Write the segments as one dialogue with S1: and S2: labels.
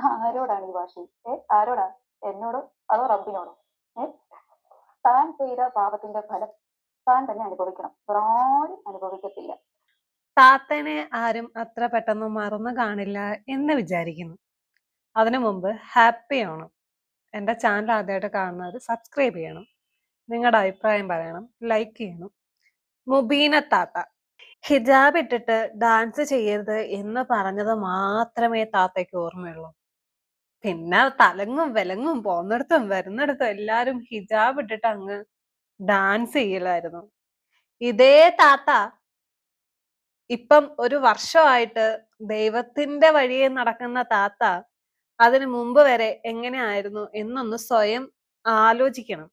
S1: ആരോടാണ് ഈ വാശി? ആരോടാ? എന്നോടോ അതോ റബ്ബിനോടോ? ഏ താൻ ചെയ്ത പാപത്തിന്റെ ഫലം താൻ തന്നെ അനുഭവിക്കണം, വേറാരും അനുഭവിക്കത്തില്ല.
S2: താത്തനെ ആരും അത്ര പെട്ടെന്ന് മറന്നു കാണില്ല എന്ന് വിചാരിക്കുന്നു. അതിനു മുമ്പ് ഹാപ്പി ഓണം. എൻ്റെ ചാനൽ ആദ്യമായിട്ട് കാണുന്നവർ സബ്സ്ക്രൈബ് ചെയ്യണം, നിങ്ങളുടെ അഭിപ്രായം പറയണം, ലൈക്ക് ചെയ്യണം. മുബീന താത്ത ഹിജാബ് ഇട്ടിട്ട് ഡാൻസ് ചെയ്യരുത് എന്ന് പറഞ്ഞത് മാത്രമേ താത്തയ്ക്ക് ഓർമ്മയുള്ളൂ. പിന്നെ തലങ്ങും വിലങ്ങും പോന്നിടത്തും വരുന്നിടത്തും എല്ലാരും ഹിജാബ് ഇട്ടിട്ട് അങ്ങ് ഡാൻസ് ചെയ്യലായിരുന്നു. ഇതേ താത്ത ഇപ്പം ഒരു വർഷമായിട്ട് ദൈവത്തിന്റെ വഴിയെ നടക്കുന്ന താത്ത അതിനു മുമ്പ് വരെ എങ്ങനെയായിരുന്നു എന്നൊന്ന് സ്വയം ആലോചിക്കണം.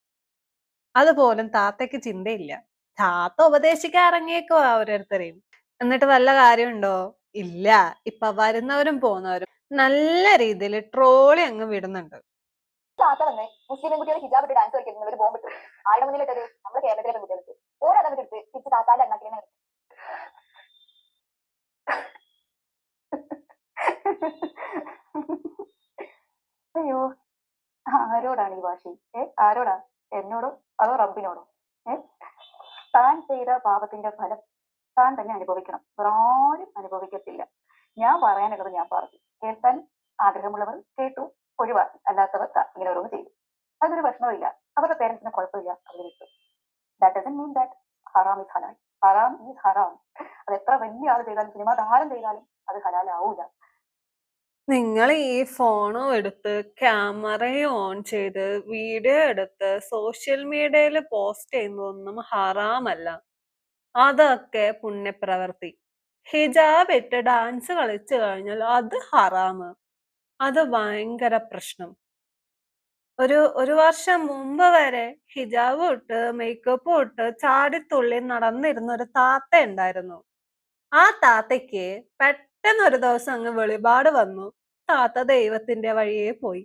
S2: അതുപോലും താത്തയ്ക്ക് ചിന്തയില്ല. താത്ത ഉപദേശിക്കാൻ ഇറങ്ങിയേക്കുവാ ഓരോരുത്തരെയും. എന്നിട്ട് വല്ല കാര്യമുണ്ടോ? ഇല്ല. ഇപ്പൊ വരുന്നവരും പോകുന്നവരും നല്ല രീതിയിൽ ട്രോളി അങ്ങ് വിടുന്നുണ്ട്.
S1: താത്ത തന്നെ മുസ്ലിം പെൺകുട്ടികൾ ഹിജാബ് ഇട്ട് ഡാൻസ് കളിക്കുന്ന ഒരു ബോംബ് ഇട്ടു. ആരുടെ മുന്നിലിട്ടത്? നമ്മുടെ കേരളത്തിലെ പെൺകുട്ടികൾക്ക്. ഓരോ എടുത്ത് തിരിച്ച് താത്താന്റെ എണ്ണാക്കിനെ. അയ്യോ, ആരോടാണ് ഈ വാശി? ആരോടാ? എന്നോടോ അതോ റബ്ബിനോടോ? താൻ ചെയ്ത പാപത്തിന്റെ ഫലം താൻ തന്നെ അനുഭവിക്കണം, വേറാരും അനുഭവിക്കത്തില്ല. ഞാൻ പറയാനുള്ളത് ഞാൻ പറഞ്ഞു. കേൾക്കാൻ ആഗ്രഹമുള്ളവർ കേട്ടു, ഒഴിവാക്കി. അല്ലാത്തവർ ഇങ്ങനെ ഓരോന്ന് ചെയ്തു. അതൊരു പ്രശ്നമില്ല. അവരുടെ പേരൻസിന് കുഴപ്പമില്ല, അവർ വിട്ടു. That doesn't mean that Haram is Halaal. Haram is ഹറാം. അത് എത്ര വലിയ ആൾ ചെയ്താലും, സിനിമ താരം ചെയ്താലും അത് ഹലാലാവൂല.
S2: നിങ്ങൾ ഈ ഫോണും എടുത്ത് ക്യാമറയും ഓൺ ചെയ്ത് വീഡിയോ എടുത്ത് സോഷ്യൽ മീഡിയയിൽ പോസ്റ്റ് ചെയ്യുന്നതൊന്നും ഹറാമല്ല. അതൊക്കെ പുണ്യപ്രവർത്തി. ഹിജാബ് ഇട്ട് ഡാൻസ് കളിച്ചു കഴിഞ്ഞാൽ അത് ഹറാമ്. അത് ഭയങ്കര പ്രശ്നം. ഒരു വർഷം മുമ്പ് വരെ ഹിജാബ് ഇട്ട് മേക്കപ്പ് ഇട്ട് ചാടിത്തുള്ളി നടന്നിരുന്ന ഒരു താത്ത ഉണ്ടായിരുന്നു. ആ താത്തയ്ക്ക് പെട്ടെന്ന് ഒരു ദിവസം അങ്ങ് വെളിപാട് വന്നു. താത്ത ദൈവത്തിന്റെ വഴിയെ പോയി.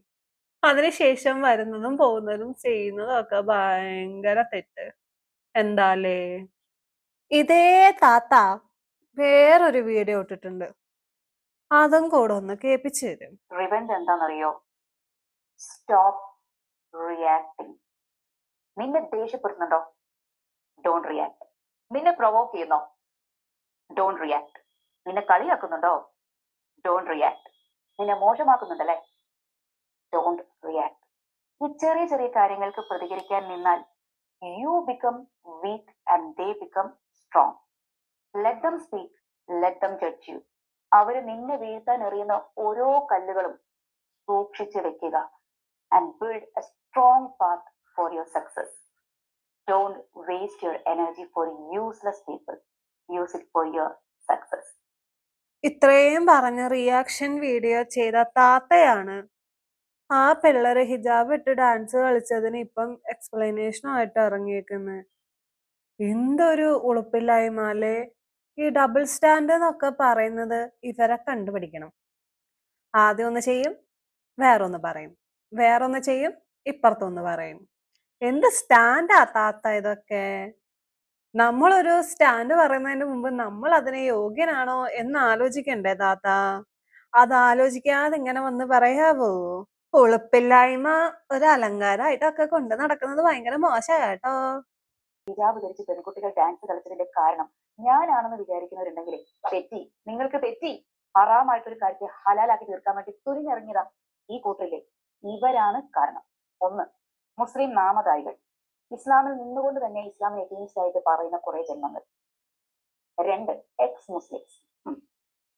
S2: അതിനുശേഷം വരുന്നതും പോകുന്നതും ചെയ്യുന്നതും ഒക്കെ ഭയങ്കര തെറ്റ്. എന്താലേ? ഇതേ താത്ത വേറൊരു വീഡിയോ ഇട്ടിട്ടുണ്ട്. അതും കൂടെ ഒന്ന് കേൾപ്പിച്ചു തരും.
S1: റിവെഞ്ച് എന്താണെന്നറിയോ? Stop reacting. നിന്നെ ദേഷ്യപ്പെടുന്നുണ്ടോ? Don't react. നിന്നെ പ്രൊവോക്ക് ചെയ്യുന്നോ? Don't react. നിന്നെ കളിയാക്കുന്നുണ്ടോ? Don't react. നിന്നെ മോശമാക്കുന്നുണ്ടല്ലേ? Don't react. ഈ ചെറിയ ചെറിയ കാര്യങ്ങൾക്ക് പ്രതികരിക്കാൻ നിന്നാൽ you become weak and they become strong. Let them speak, let them judge you. അവര് നിന്നെ വീഴ്ത്താൻ എറിയുന്ന ഓരോ കല്ലുകളും സൂക്ഷിച്ചു വെക്കുക. And build a strong path for your success. Don't waste your energy for useless people. Use it for your success.
S2: ഇത്രയും പറഞ്ഞ റിയാക്ഷൻ വീഡിയോ ചെയ്ത താത്തയാണ് ആ പിള്ളേര് ഹിജാബ് ഇട്ട് ഡാൻസ് കളിച്ചതിന് ഇപ്പം എക്സ്പ്ലനേഷനുമായിട്ട് ഇറങ്ങിയേക്കുന്നത്. എന്തൊരു ഉളുപ്പില്ലായ്മ അല്ലേ? ഈ ഡബിൾ സ്റ്റാൻഡ് എന്നൊക്കെ പറയുന്നത് ഇവരെ കണ്ടുപിടിക്കണം. ആദ്യം ഒന്ന് ചെയ്യും, വേറൊന്ന് പറയും, വേറൊന്ന് ചെയ്യും, ഇപ്പുറത്തൊന്ന് പറയും. എന്ത് സ്റ്റാൻഡാ താത്ത ഇതൊക്കെ? നമ്മളൊരു സ്റ്റാൻഡ് പറയുന്നതിന് മുമ്പ് നമ്മൾ അതിന് യോഗ്യനാണോ എന്ന് ആലോചിക്കണ്ടേ താത്ത? അത് ആലോചിക്കാതെ ഇങ്ങനെ വന്ന് പറയാവോ? ഉളുപ്പില്ലായ്മ ഒരു അലങ്കാരമായിട്ടൊക്കെ കൊണ്ട് നടക്കുന്നത് ഭയങ്കര മോശമാട്ടോ.
S1: ഹിജാബ് ധരിച്ച് പെൺകുട്ടികൾ ഡാൻസ് കളിച്ചതിന്റെ കാരണം ഞാനാണെന്ന് വിചാരിക്കുന്നവരുണ്ടെങ്കിൽ തെറ്റി. നിങ്ങൾക്ക് തെറ്റി. ഹറാമായിട്ടൊരു കാര്യത്തെ ഹലാലാക്കി തീർക്കാൻ വേണ്ടി തുനിഞ്ഞിറങ്ങിയതാ ഈ കൂട്ടരിലെ. ഇവരാണ് കാരണം. ഒന്ന്, മുസ്ലിം നാമധാരികൾ. ഇസ്ലാമിൽ നിന്നുകൊണ്ട് തന്നെ ഇസ്ലാമിനെ എഗെയിൻസ്റ്റ് ആയിട്ട് പറയുന്ന കുറെ ജന്മങ്ങൾ. രണ്ട്, എക്സ് മുസ്ലിംസ്.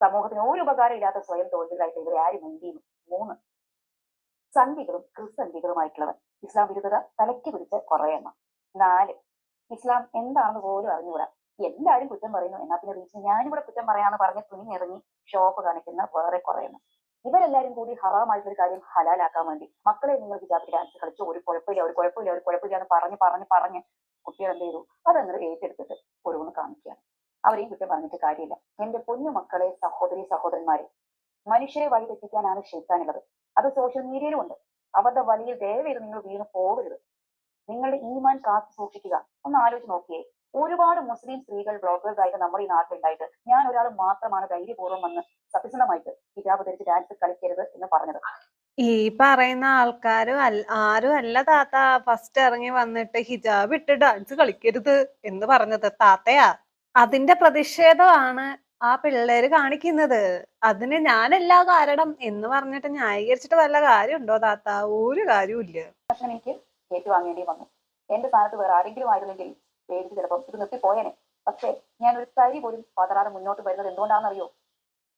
S1: സമൂഹത്തിന് ഒരു ഉപകാരം ഇല്ലാത്ത സ്വയം തോന്നുന്നതായിട്ട് ഇവരെ ആരും എന്ത് ചെയ്യുന്നു. മൂന്ന്, സംഘികളും ക്രിസ്സംഘികളുമായിട്ടുള്ളവർ. ഇസ്ലാം വിരുദ്ധത തലയ്ക്ക് പിടിച്ച കുറെ എണ്ണം. നാല്, ഇസ്ലാം എന്താണെന്ന് പോലും അറിഞ്ഞുകൂടാ, എല്ലാവരും കുറ്റം പറയുന്നു, എന്നാ പിന്നെ റീച്ച് ഞാനിവിടെ കുറ്റം പറയാന്ന് പറഞ്ഞ് തുണിഞ്ഞിറങ്ങി ഷോപ്പ് കാണിക്കുന്ന വേറെ കുറെ എണ്ണം. ഇവരെല്ലാരും കൂടി ഹറാമായിട്ടൊരു കാര്യം ഹലാലാക്കാൻ വേണ്ടി മക്കളെ നിങ്ങൾ ഹിജാബിൽ ഡാൻസ് കളിച്ചു, ഒരു കുഴപ്പമില്ല ഒരു കുഴപ്പമില്ല ഒരു കുഴപ്പമില്ല എന്ന് പറഞ്ഞ് കുട്ടികൾ എന്ത് ചെയ്തു? അതങ്ങനെ ഏറ്റെടുത്തിട്ട് ഓരോന്ന് കാണിക്കുകയാണ്. അവരെയും കുറ്റം പറഞ്ഞിട്ട് കാര്യമില്ല. എന്റെ പൊന്നു മക്കളെ, സഹോദരി സഹോദരന്മാരെ, മനുഷ്യരെ വഴി തെറ്റിക്കാനാണ് ക്ഷേത്താനുള്ളത്. അത് സോഷ്യൽ മീഡിയയിലും ഉണ്ട്. അവരുടെ വഴിയിൽ ദയവേത് നിങ്ങൾ വീണ് പോകരുത്. നിങ്ങളുടെ ഈമാൻ കാത്തു സൂക്ഷിക്കുക. ഒന്ന് ആലോചിച്ച് നോക്കിയേ. ഒരുപാട് മുസ്ലിം സ്ത്രീകൾ ബ്ലോഗേഴ്സ് ആയിട്ട് നമ്മുടെ ഈ നാട്ടിലുണ്ടായിട്ട് ഞാൻ ഒരാൾ മാത്രമാണ് ധൈര്യപൂർവ്വം വന്ന് സത്യസന്ധമായിട്ട് ഹിജാബ് ധരിച്ച് ഡാൻസ് കളിക്കരുത് എന്ന് പറഞ്ഞത്.
S2: ഈ പറയുന്ന ആൾക്കാരും ആരും അല്ല താത്ത ഫസ്റ്റ് ഇറങ്ങി വന്നിട്ട് ഹിജാബ് ഇട്ട് ഡാൻസ് കളിക്കരുത് എന്ന് പറഞ്ഞത് താത്തയാ. അതിന്റെ പ്രതിഷേധമാണ് ആ പിള്ളേര് കാണിക്കുന്നത്. അതിന് ഞാനല്ല കാരണം എന്ന് പറഞ്ഞിട്ട് ന്യായീകരിച്ചിട്ട് വല്ല കാര്യമുണ്ടോ താത്ത? ഒരു കാര്യമില്ല.
S1: പ്രശ്നം എനിക്ക് ഏറ്റുവാങ്ങേണ്ടി വന്നു. എന്റെ സ്ഥാനത്ത് വേറെ ആരെങ്കിലും ആയിരുന്നെങ്കിൽ പേടിച്ച് ചിലപ്പോൾ ഇത് നിർത്തിപ്പോയേനെ. പക്ഷേ ഞാൻ ഒരു തരി പോലും പതറാതെ മുന്നോട്ട് വരുന്നത് എന്തുകൊണ്ടാണെന്നറിയോ?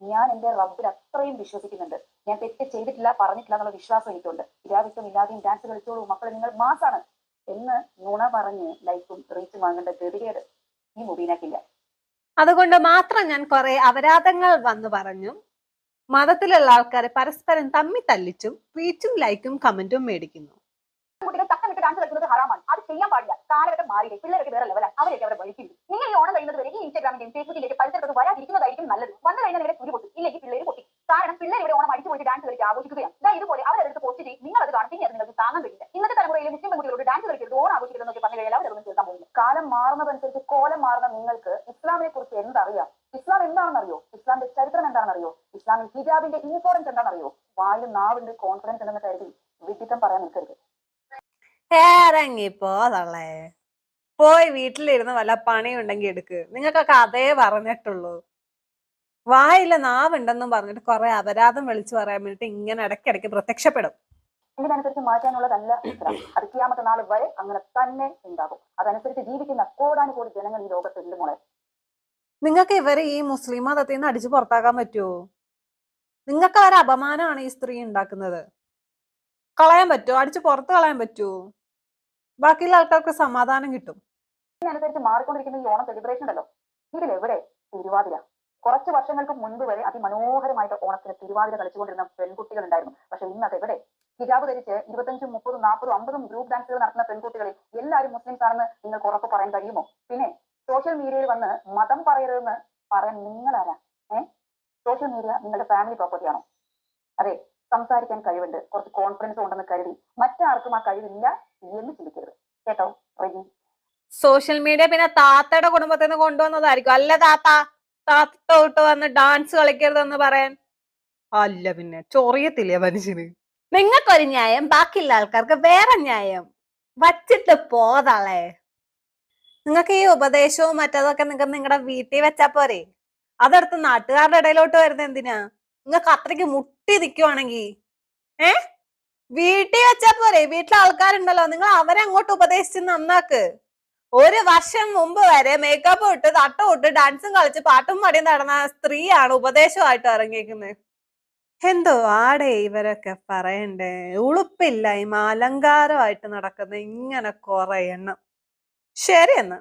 S1: ഞാൻ എന്റെ റബ്ബിൽ അത്രയും വിശ്വസിക്കുന്നുണ്ട്. ഞാൻ തെറ്റ് ചെയ്തിട്ടില്ല, പറഞ്ഞിട്ടില്ല എന്നുള്ള വിശ്വാസം എനിക്കുണ്ട്. ഇല്ലാതിഷ്ടം ഇല്ലാതെയും ഡാൻസ് കളിച്ചോളൂ മക്കളെ, നിങ്ങൾ മാസാണ് എന്ന് നുണ പറഞ്ഞ് ലൈക്കും റീച്ചും വാങ്ങേണ്ട ഗതികേട് ഈ മുബീനക്കില്ല.
S2: അതുകൊണ്ട് മാത്രം ഞാൻ കുറെ അപരാധങ്ങൾ വന്നു പറഞ്ഞു. മതത്തിലുള്ള ആൾക്കാരെ പരസ്പരം തമ്മി തല്ലിച്ചും റീച്ചും ലൈക്കും കമന്റും മേടിക്കുന്നു.
S1: കുട്ടികൾ തക്കം വിട്ട് ഡാൻസ് കളിക്കുന്നത് ഹറാമാണ്. അത് ചെയ്യാൻ പാടില്ല. കാലഘട്ടം മാറിയില്ലേ, പിള്ളേരൊക്കെ വേറെ ലെവലാണ്. അവരൊക്കെ അവിടെ വഴിക്കുന്നു. നിങ്ങൾ ഈ ഓണം കഴിയുന്നത് വരെ ഈ ഇൻസ്റ്റാഗ്രാമിന്റെയും ഫേസ്ബുക്കിലേക്ക് പരിസരത്ത് വരാതിരിക്കുന്നതായിരിക്കും നല്ലത്. വന്നു കഴിഞ്ഞാൽ ഇവിടെ കുരു പൊട്ടും, ഇല്ലെങ്കിൽ പിള്ളേര് പൊട്ടി. കാരണം പിള്ളേർ ഇവിടെ ഓണം അടിച്ചു പോയിട്ട് ഡാൻസ് കളിച്ച് ആഘോഷിക്കുകയാണ്. ഇതുപോലെ അവരെടുത്ത് പോസ്റ്റ് ചെയ്യും, നിങ്ങൾ അത് കാണും, പിന്നെ അത് നിങ്ങൾക്ക് താങ്ങാൻ കഴിയില്ല. ഇന്നത്തെ തലമുറയിലെ മുസ്ലിം പെൺകുട്ടികളോട് ഡാൻസ് കളിക്കരുത്, ഓണം ആഘോഷിക്കരുതെന്നൊക്കെ പറഞ്ഞു കഴിഞ്ഞാൽ അവരൊന്നും കേൾക്കാൻ പോകുന്നു. കാലം മാറുന്നതനുസരിച്ച് കോലം മാറുന്ന നിങ്ങൾക്ക് ഇസ്ലാമിനെ കുറിച്ച് എന്തറിയാം? ഇസ്ലാം എന്താണെന്നറിയോ? ഇസ്ലാമിന്റെ ചരിത്രം എന്താണെന്നറിയോ? ഇസ്ലാമിൽ ഹിജാബിന്റെ ഇമ്പോർട്ടൻസ് എന്താണെന്നറിയോ? വായിൽ നാവിന്റെ കോൺഫിഡൻസ് ഉണ്ടെന്ന് കരുതി വിഡിത്തം പറയാൻ നിൽക്കരുത്.
S2: ഇറങ്ങിപ്പോ തള്ളേ, പോയി വീട്ടിലിരുന്ന് വല്ല പണിയുണ്ടെങ്കിൽ എടുക്ക്. നിങ്ങൾക്കൊക്കെ അതേ പറഞ്ഞിട്ടുള്ളൂ. വായില്ല നാവുണ്ടെന്നും പറഞ്ഞിട്ട് കുറെ അപരാധം വിളിച്ചു പറയാൻ വേണ്ടിട്ട് ഇങ്ങനെ ഇടയ്ക്കിടയ്ക്ക് പ്രത്യക്ഷപ്പെടും.
S1: ഇതിനനുസരിച്ച് മാറ്റാനുള്ളതല്ല ഇസ്ലാം. അത് ഖിയാമത്ത് നാൾ വരെ അങ്ങനെ തന്നെ ഉണ്ടാകും. അതനുസരിച്ച് ജീവിക്കുന്ന കോടാനുകോടി ജനങ്ങൾ ഈ ലോകത്തുണ്ട് മോളെ.
S2: നിങ്ങൾക്ക് ഇവരെ ഈ മുസ്ലിം മതത്തിൽ നിന്ന് അടിച്ചു പുറത്താക്കാൻ പറ്റുമോ? നിങ്ങൾക്ക് ഒരു അപമാനമാണ് ഈ സ്ത്രീ ഉണ്ടാക്കുന്നത്. കളയാൻ പറ്റുമോ? അടിച്ചു പുറത്ത് കളയാൻ പറ്റുമോ? ബാക്കിയുള്ള ആൾക്കാർക്ക് സമാധാനം കിട്ടും.
S1: ഇതിനനുസരിച്ച് മാറിക്കൊണ്ടിരിക്കുന്ന ഈ ഓണം സെലിബ്രേഷൻ ഉണ്ടല്ലോ, ഇതിലെവിടെ തിരുവാതിര? കുറച്ച് വർഷങ്ങൾക്ക് മുൻപ് വരെ അതിമനോഹരമായിട്ട് ഓണത്തിന് തിരുവാതിര കളിച്ചുകൊണ്ടിരുന്ന പെൺകുട്ടികൾ ഉണ്ടായിരുന്നു. പക്ഷെ ഇന്നത് എവിടെ? ഹിജാബ് ധരിച്ച് 25, 30, 40, 50 ഗ്രൂപ്പ് ഡാൻസുകൾ നടത്തുന്ന പെൺകുട്ടികളിൽ എല്ലാവരും മുസ്ലിംസ് ആണെന്ന് നിങ്ങൾക്ക് ഉറപ്പ് പറയാൻ കഴിയുമോ? പിന്നെ സോഷ്യൽ മീഡിയയിൽ വന്ന് മതം പറയരുതെന്ന് പറയാൻ നിങ്ങളാരാ? സോഷ്യൽ മീഡിയ നിങ്ങളുടെ ഫാമിലി പ്രോപ്പർട്ടി ആണോ? അതെ, സംസാരിക്കാൻ കഴിവുണ്ട്, കുറച്ച് കോൺഫിഡൻസ് ഉണ്ടെന്ന് കരുതി മറ്റാർക്കും ആ കഴിവില്ല എന്ന് ചിന്തിക്കരുത് കേട്ടോ.
S2: സോഷ്യൽ മീഡിയ പിന്നെ താത്തയുടെ കുടുംബത്തിൽ നിന്ന് കൊണ്ടുവന്നതായിരിക്കും. അല്ല താത്ത തൊട്ട് വന്ന് ഡാൻസ് കളിക്കരുതെന്ന് പറയാൻ? അല്ല പിന്നെ ചൊറിയത്തില്ലേ മനുഷ്യന്? നിങ്ങൾക്കൊരു ന്യായം, ബാക്കിയുള്ള ആൾക്കാർക്ക് വേറെ ന്യായം. വച്ചിട്ട് പോതളേ. നിങ്ങൾക്ക് ഈ ഉപദേശവും മറ്റതൊക്കെ നിങ്ങൾക്ക് നിങ്ങളുടെ വീട്ടിൽ വെച്ചാ പോരെ? അതെടുത്ത് നാട്ടുകാരുടെ ഇടയിലോട്ട് വരുന്നത് എന്തിനാ? നിങ്ങൾക്ക് അത്രയ്ക്ക് മുട്ടി നിൽക്കുവാണെങ്കിൽ വീട്ടിൽ വെച്ചാ പോരെ? വീട്ടിലെ ആൾക്കാരുണ്ടല്ലോ, നിങ്ങൾ അവരെ അങ്ങോട്ട് ഉപദേശിച്ച് നന്നാക്ക്. ഒരു വർഷം മുമ്പ് വരെ മേക്കപ്പ് ഇട്ട് തട്ടും ഇട്ട് ഡാൻസും കളിച്ച് പാട്ടും പാടിയും നടന്ന സ്ത്രീയാണ് ഉപദേശമായിട്ട് ഇറങ്ങിയിരിക്കുന്നത്. എന്തോ ആടെ ഇവരൊക്കെ പറയണ്ടേ? ഉളുപ്പില്ല ഈ അലങ്കാരമായിട്ട് നടക്കുന്ന ഇങ്ങനെ കുറെ എണ്ണം. ശരി എന്നാ.